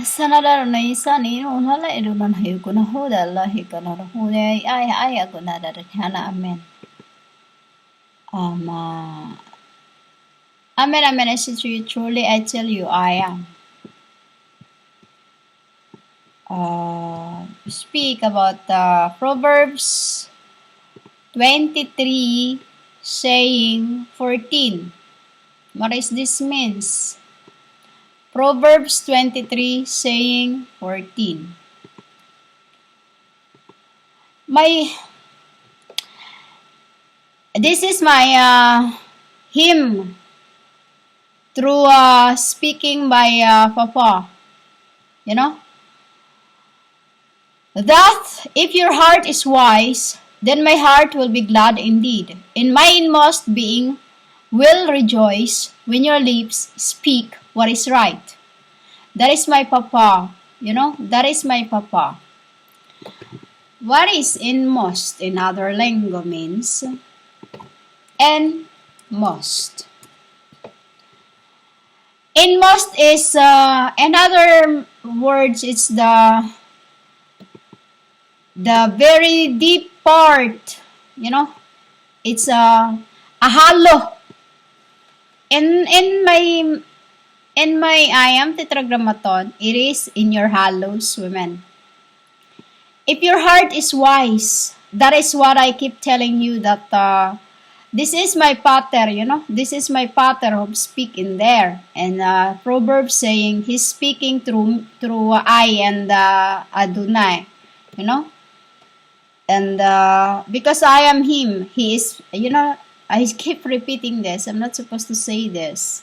Sanadar na isa ni unala idunan hayu kuna huda Allah hikana huda ay aguna dar hana amen. Um, amen, amen. I say to you, truly, I tell you, I am. Speak about Proverbs 23, saying 14. What is this means? Proverbs 23, saying 14. This is my hymn through speaking by Papa. You know? That if your heart is wise, then my heart will be glad indeed. In my inmost being will rejoice when your lips speak what is right. That is my Papa. You know, that is my Papa. What is inmost in other lingo means? Inmost. Inmost is another words. It's the very deep part. You know, it's a hollow. In my I am tetragrammaton, it is in your hollows, women. If your heart is wise, that is what I keep telling you, that this is my pater, you know, this is my pater who speak in there. And Proverbs saying he's speaking through I and Adonai, you know. And because I am him, he is, you know, I keep repeating this. I'm not supposed to say this.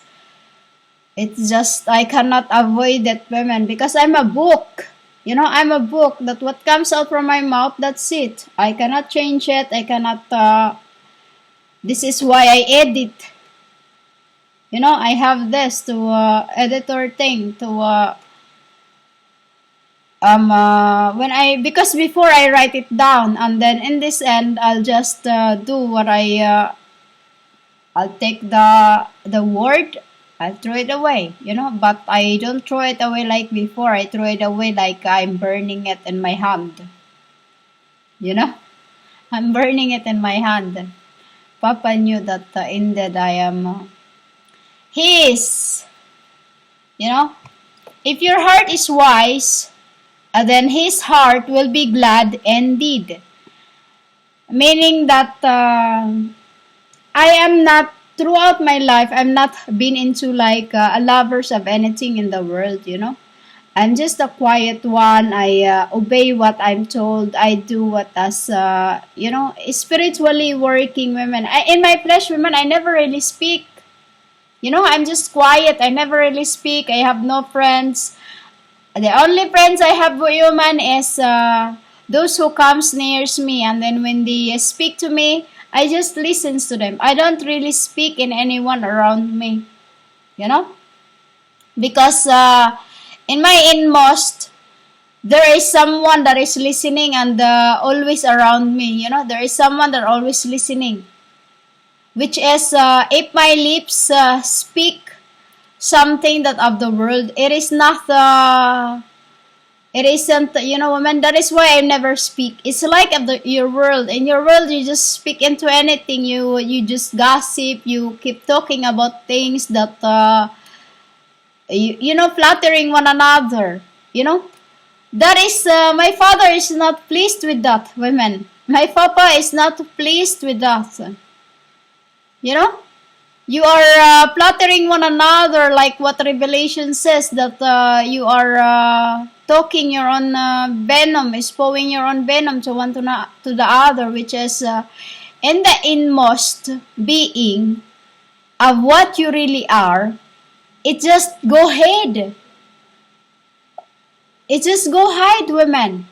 It's just I cannot avoid that, women, because I'm a book. You know, I'm a book that what comes out from my mouth, that's it. I cannot change it. I cannot, this is why I edit. You know, I have this to editor thing to, because before I write it down, and then in this end, I'll just do what I'll take the word, I'll throw it away, you know, but I don't throw it away like before. I throw it away like I'm burning it in my hand. You know? I'm burning it in my hand. Papa knew that indeed I am his. You know? If your heart is wise, then his heart will be glad indeed. Meaning that I am not, throughout my life, I'm not been into like a lovers of anything in the world, you know. I'm just a quiet one. I obey what I'm told. I do what as, you know, spiritually working women. In my flesh, women, I never really speak. You know, I'm just quiet. I never really speak. I have no friends. The only friends I have, women, is those who comes near me. And then when they speak to me, I just listen to them. I don't really speak in anyone around me, you know, because in my inmost, there is someone that is listening and always around me, you know, there is someone that always listening, which is if my lips speak something that of the world, it is not it isn't, you know, woman. That is why I never speak. It's like of your world. In your world, you just speak into anything. You just gossip. You keep talking about things that you know, flattering one another. You know, that is my father is not pleased with that, women. My papa is not pleased with that. You know, you are flattering one another, like what Revelation says, that you are talking your own venom, spewing your own venom to one to the other, which is in the inmost being of what you really are. It just go ahead. It just go hide, women.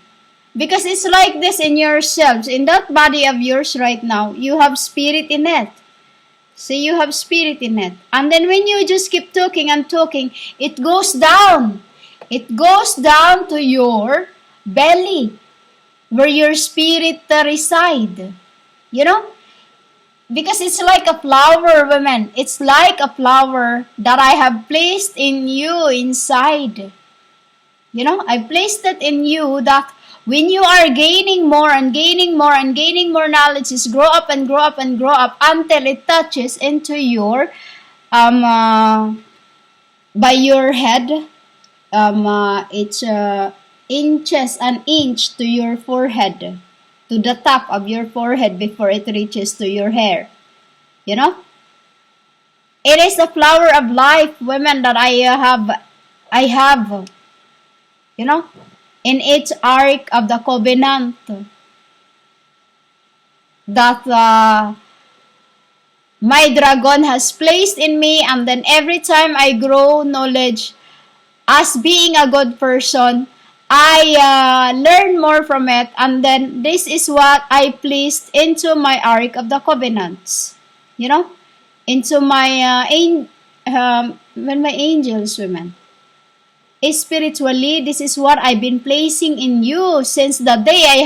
Because it's like this in yourselves. In that body of yours right now, you have spirit in it. See, you have spirit in it. And then when you just keep talking and talking, it goes down. It goes down to your belly, where your spirit reside. You know? Because it's like a flower, women. It's like a flower that I have placed in you inside. I placed it in you that when you are gaining more and gaining more and gaining more knowledge, is grow up and grow up and grow up until it touches into your by your head. It's inches an inch to your forehead, to the top of your forehead before it reaches to your hair. You know, it is the flower of life, women, that I have. In its ark of the covenant, that my dragon has placed in me, and then every time I grow knowledge as being a good person, I learn more from it, and then this is what I placed into my ark of the covenants, into my when my angels, women. Spiritually, this is what I've been placing in you since the day I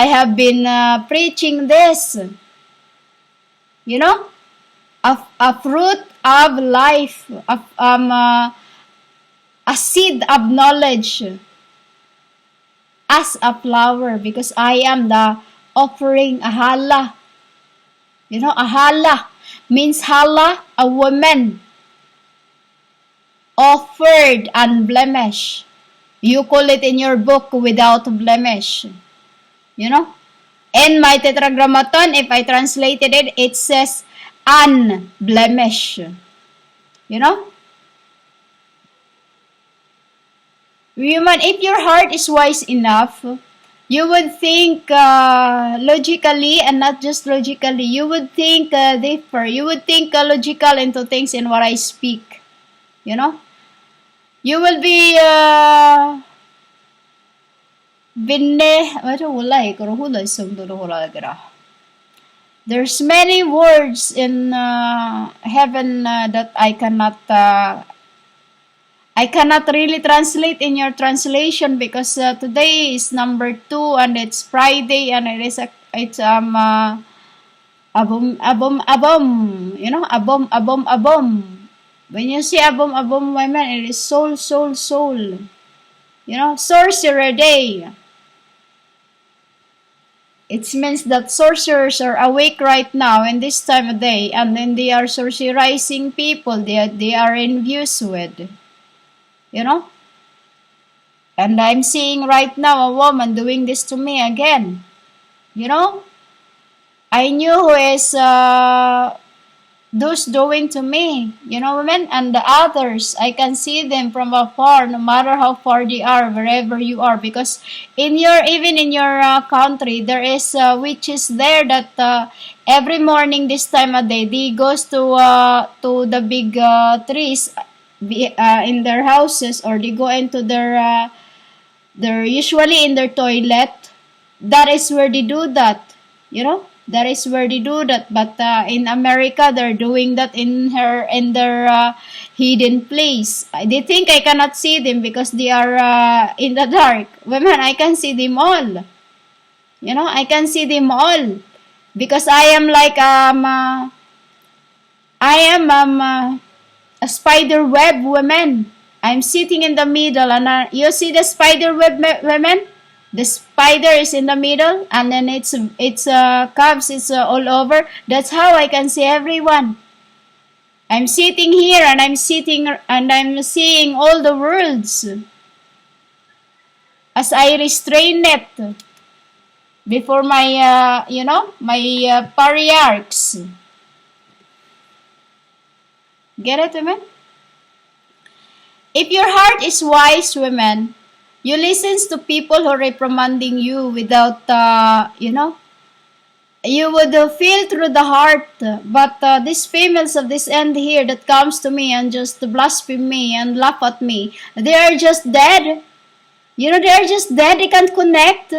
have been preaching this. A fruit of life, a seed of knowledge, as a flower, because I am the offering, a hala. A hala means hala, a woman offered unblemished. You call it in your book without blemish. In my tetragrammaton, if I translated it, it says unblemished. Woman, if your heart is wise enough, you would think logically, and not just logically. You would think deeper. You would think logical into things in what I speak. You will be there's many words in heaven that I cannot really translate in your translation, because today is number 2 and it's Friday, and it's abom, abom. When you see abom, women, it is soul. Sorcerer day. It means that sorcerers are awake right now in this time of day, and then they are sorcerizing people they are envious with. And I'm seeing right now a woman doing this to me again. I knew who is those doing to me, women, and the others. I can see them from afar, no matter how far they are, wherever you are, because even in your country, there is witches there that every morning this time of day, they goes to the big trees in their houses, or they go into their usually in their toilet. That is where they do that. That is where they do that. But in America, they're doing that in their hidden place. They think I cannot see them because they are in the dark. Women, I can see them all. I can see them all, because I am like a spider web, women. I'm sitting in the middle, and you see the spider web, women? The spider is in the middle, and then its cubs is all over. That's how I can see everyone. I'm sitting here, and I'm seeing all the worlds as I restrain it before my my patriarchs. Get it, women? If your heart is wise, women, you listen to people who are reprimanding you without, you would feel through the heart. But these females of this end here that comes to me and just blaspheme me and laugh at me, they are just dead. They are just dead. They can't connect.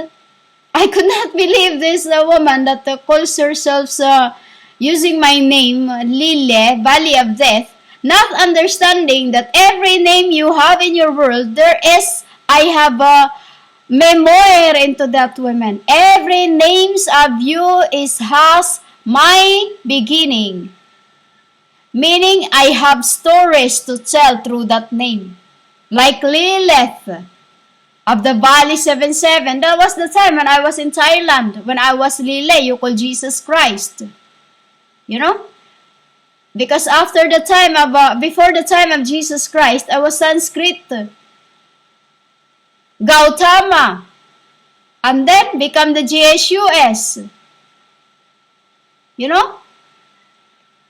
I could not believe this woman that calls herself using my name, Lile, Valley of Death, not understanding that every name you have in your world, I have a memoir into that woman. Every names of you has my beginning. Meaning, I have stories to tell through that name. Like Lilith of the Valley 77. That was the time when I was in Thailand. When I was Lile, you call Jesus Christ. You know? Because before the time of Jesus Christ, I was Sanskrit. Gautama. And then become the GSUS. You know?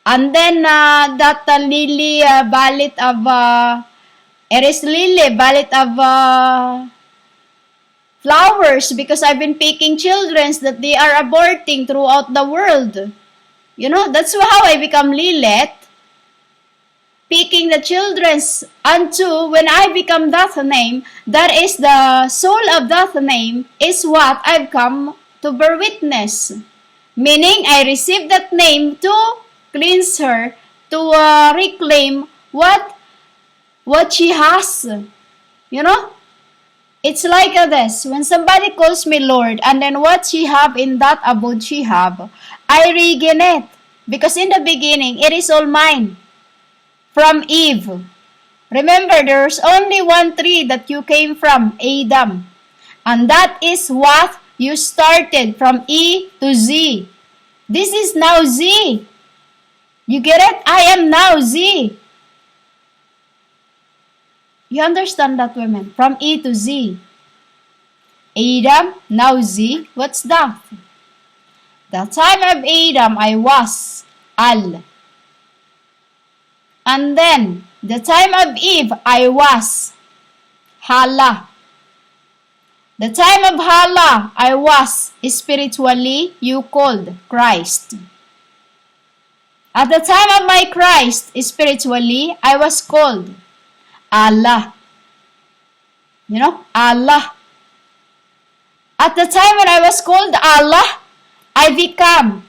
And then that Lily ballet of Eris Lily ballet of flowers, because I've been picking childrens that they are aborting throughout the world. You know, that's how I become Lilith. Picking the children's unto when I become that name, that is the soul of that name, is what I've come to bear witness. Meaning, I received that name to cleanse her, to reclaim what she has. You know? It's like this. When somebody calls me Lord, and then what she have in that abode she have, I regain it. Because in the beginning, it is all mine. From Eve. Remember, there's only one tree that you came from, Adam. And that is what you started from E to Z. This is now Z. You get it? I am now Z. You understand that, women? From E to Z. Adam, now Z. What's that? The time of Adam, I was Al. And then, the time of Eve, I was Hala. The time of Hala, I was spiritually, you called Christ. At the time of my Christ, spiritually, I was called Allah. You know, Allah. At the time when I was called Allah, I become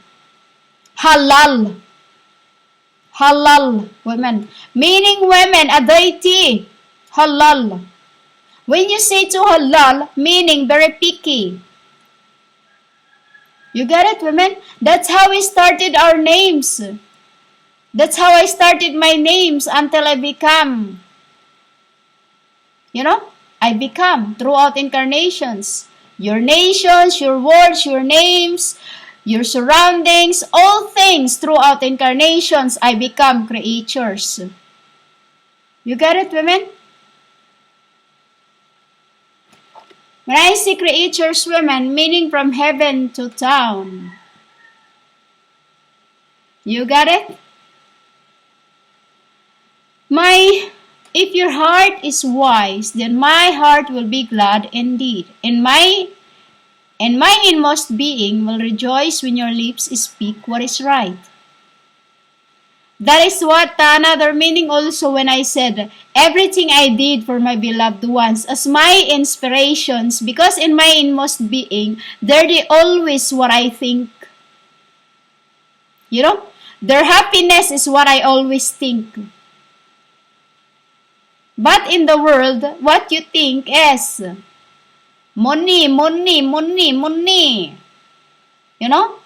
Halal. Halal, women. Meaning women, a deity. Halal. When you say to halal, meaning very picky. You get it, women? That's how we started our names. That's how I started my names until I become. You know? I become throughout incarnations. Your nations, your words, your names, your surroundings, all things throughout incarnations, I become creatures. You get it, women? When I say creatures, women, meaning from heaven to town. You got it? If your heart is wise, then my heart will be glad indeed. And my inmost being will rejoice when your lips speak what is right. That is what another meaning also when I said, everything I did for my beloved ones as my inspirations, because in my inmost being, they're always what I think. You know, their happiness is what I always think. But in the world, what you think is money, money, money, money. You know?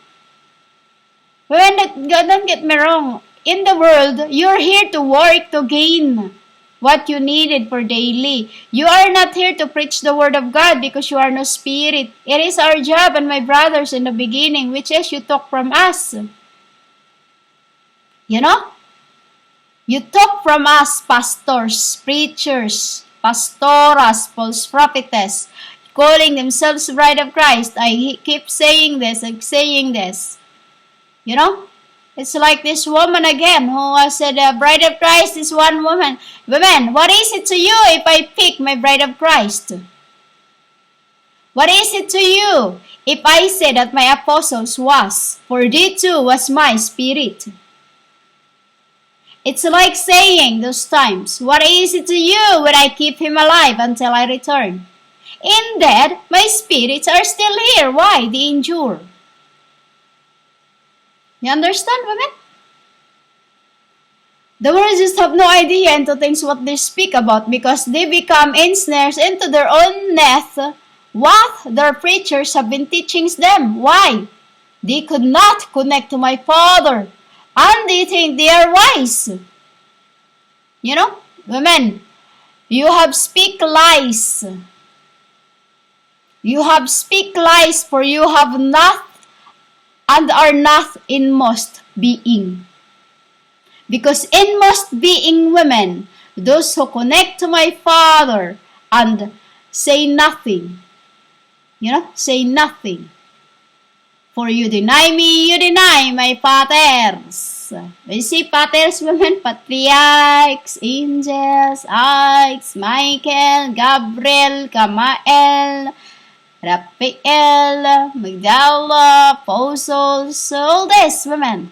Don't get me wrong. In the world, you're here to work to gain what you needed for daily. You are not here to preach the word of God because you are no spirit. It is our job, and my brothers, in the beginning, which is you took from us. You know? You took from us pastors, preachers, pastoras, false prophetess, calling themselves bride of Christ. I keep saying this, You know? It's like this woman again who said, bride of Christ is one woman. Women, what is it to you if I pick my bride of Christ? What is it to you if I say that my apostles was, for they too was my spirit? It's like saying those times, what is it to you when I keep him alive until I return? In dead, my spirits are still here. Why? They endure. You understand, women? The world just have no idea into things what they speak about because they become ensnares into their own net what their preachers have been teaching them. Why? They could not connect to my Father. And they think they are wise. You know, women, You have speak lies. You have speak lies, for you have not and are not inmost being. Because inmost being women, those who connect to my Father and say nothing, say nothing. For you deny me, you deny my Fathers. You see, Fathers, women, patriarchs, angels, arcs, Michael, Gabriel, Kamael, Raphael, Magdala, apostles, all this, women.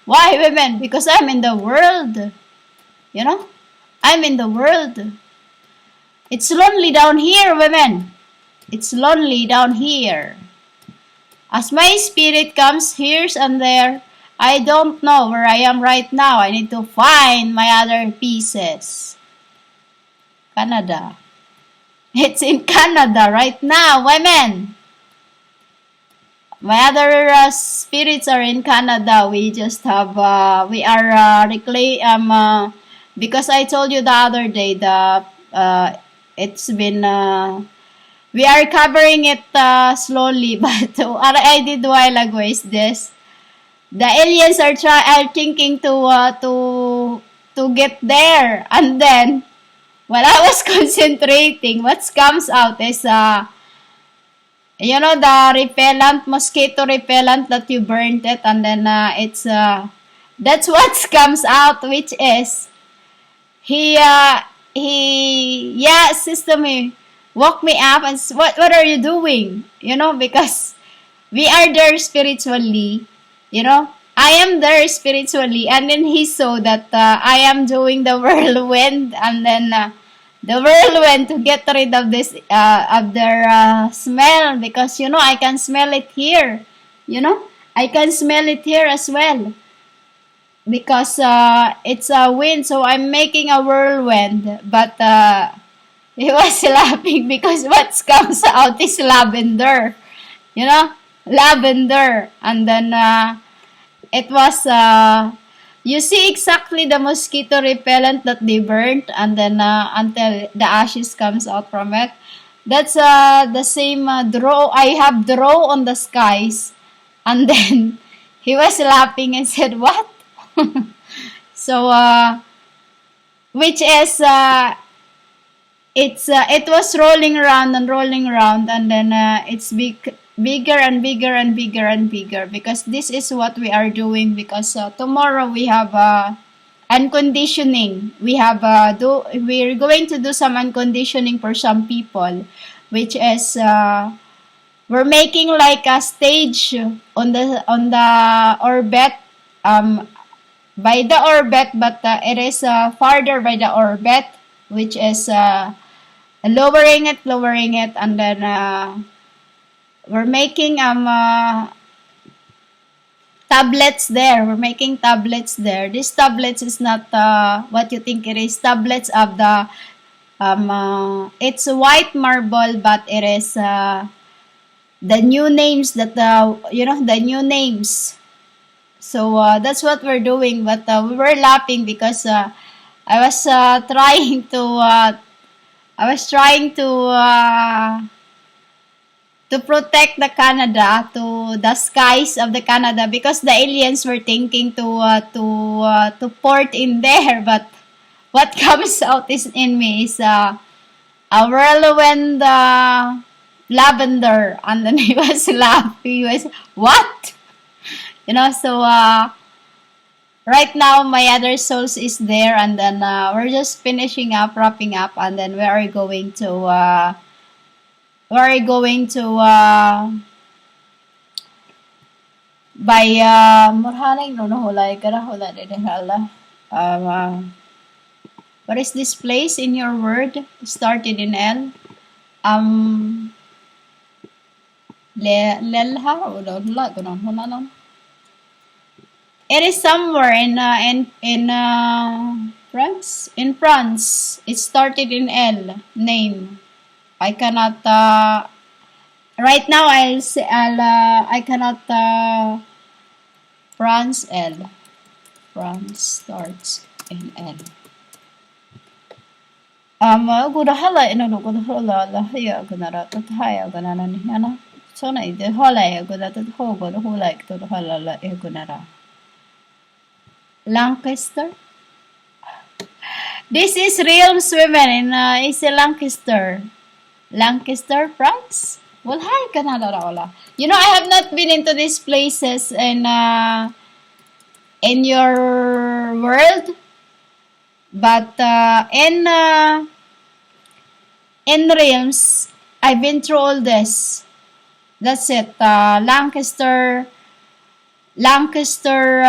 Why, women? Because I'm in the world. I'm in the world. It's lonely down here, women. It's lonely down here. As my spirit comes here and there, I don't know where I am right now. I need to find my other pieces. Canada. It's in Canada right now, women. My other spirits are in Canada. We just have, we are because I told you the other day that it's been, we are covering it slowly, but what I did a while ago is this. The aliens are thinking to get there, and then while I was concentrating, what comes out is the repellent, mosquito repellent that you burnt it, and then it's that's what comes out, which is sister me woke me up and what are you doing? Because we are there spiritually, I am there spiritually, and then he saw that I am doing the whirlwind, and then the whirlwind to get rid of this of their smell, because I can smell it here, I can smell it here as well, because it's a wind, so I'm making a whirlwind, but he was laughing because what comes out is lavender, lavender, and then it was you see exactly the mosquito repellent that they burnt, and then until the ashes comes out from it. That's the same draw I have draw on the skies, and then he was laughing and said, "What?" So which is it was rolling around and rolling around, and then it's bigger and bigger and bigger and bigger, because this is what we are doing, because tomorrow we have unconditioning. We're going to do some unconditioning for some people, which is we're making like a stage on the orbit, by the orbit, but it is farther by the orbit, which is lowering it, and then we're making tablets there. We're making tablets there. These tablets is not what you think it is. Tablets of the it's white marble, but it is the new names that the new names. So that's what we're doing. But we were laughing because I was trying to protect the Canada, to the skies of the Canada, because the aliens were thinking to port in there. But what comes out is in me is a whirlwind lavender, and then he was laughing. He was, what? So right now my other souls is there, and then we're just finishing up, wrapping up, and then we are going to by murhanay no hulay kara hula de hala. What is this place in your word? Started in L. Lelha o hula ganon hula lang. It is somewhere in France. In France, it started in L. Name. I cannot. Right now, I cannot. France L. France starts in L. Goda hala ino no goda hala la hiya gunara tat haya gunara ni yana. So na ide hala ya goda tat ho goda hula ik to hala la e gunara. Lancaster. This is real women in is Lancaster. Lancaster, France. Well, hi Canada Raola. You know, I have not been into these places in your world, but in realms, I've been through all this. That's it. Lancaster, Lencester.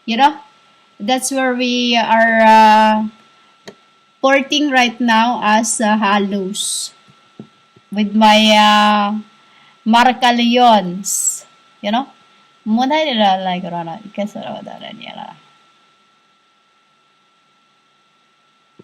You know, that's where we are porting right now as Halos with my Marca Leons. You know, muna nila like rana ikasara da nila.